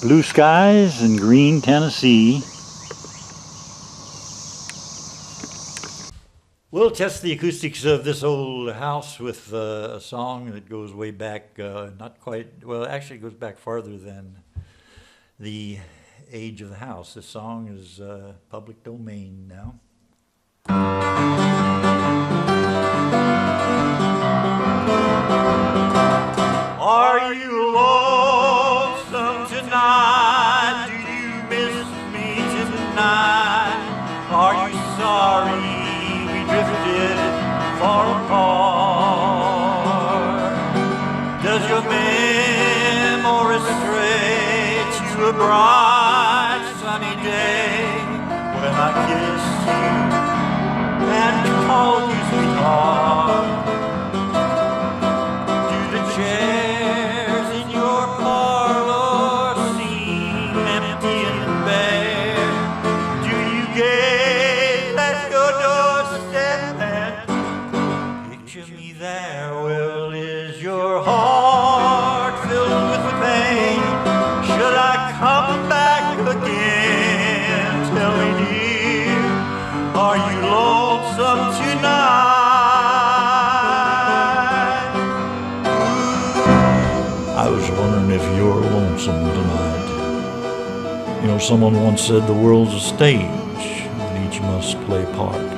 Blue skies in green Tennessee. We'll test the acoustics of this old house with a song that goes way back, not quite, well, actually it goes back farther than the age of the house. This song is public domain now. Are you lonesome tonight? Do you miss me tonight? Are you sorry we drifted far apart? Does your memory stray to a bright sunny day when I kissed you and called you sweetheart? Do the chairs in your parlor seem empty and bare? Do you gaze at your doorstep and picture me there? Well, is your heart filled with pain? Should I come back again? Tell me, dear, are you lonesome tonight? I was wondering if you're lonesome tonight. You know, someone once said the world's a stage and each must play a part.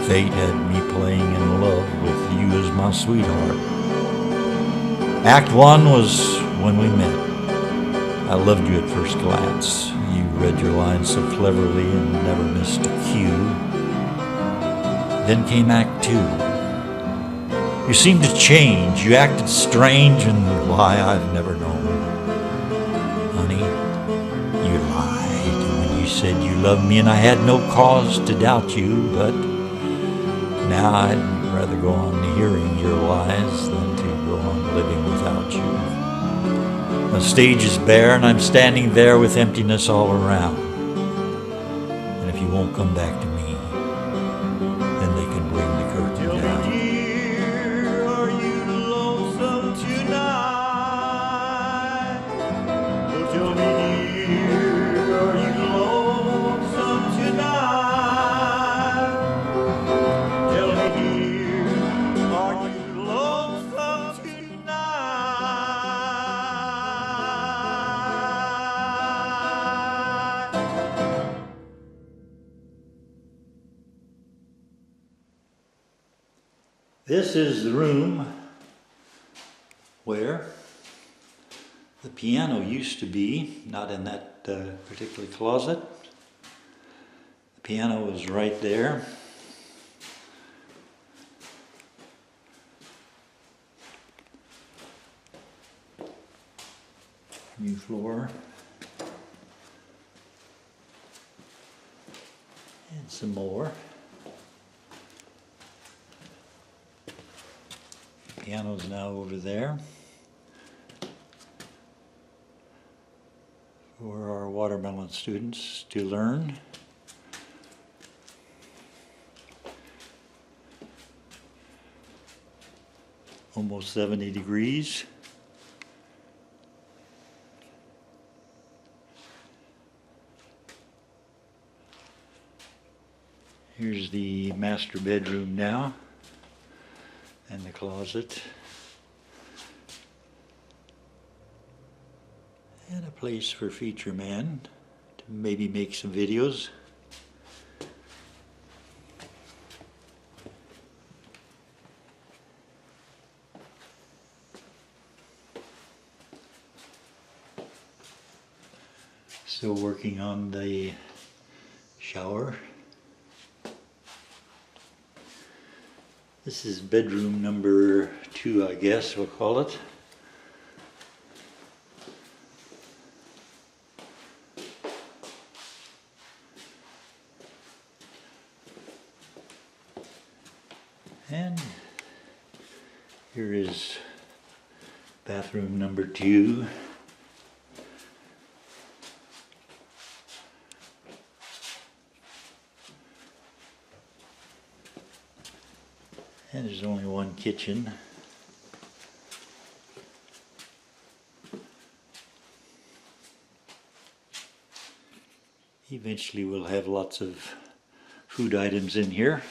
Fate had me playing in love with you as my sweetheart. Act one was when we met. I loved you at first glance. You read your lines so cleverly and never missed a cue. Then came Act two. You seemed to change. You acted strange, and why I've never known. Honey, you lied when you said you loved me, and I had no cause to doubt you, but now I'd rather go on hearing your lies than to go on living without you. The stage is bare, and I'm standing there with emptiness all around. And if you won't come back to me, then they can bring the curtain down. Tell me, dear, are you lonesome tonight? Oh, tell me, dear, are you lonesome tonight? Tell me, dear, are you lonesome tonight? This is the room where the piano used to be, not in that particular closet. The piano was right there. New floor. And some more. Piano's now over there for our watermelon students to learn. Almost 70 degrees. Here's the master bedroom now, and the closet, and a place for Feature Man to maybe make some videos. Still working on the shower. This is bedroom number 2, I guess we'll call it. And here is bathroom number 2. And there's only one kitchen. Eventually we'll have lots of food items in here.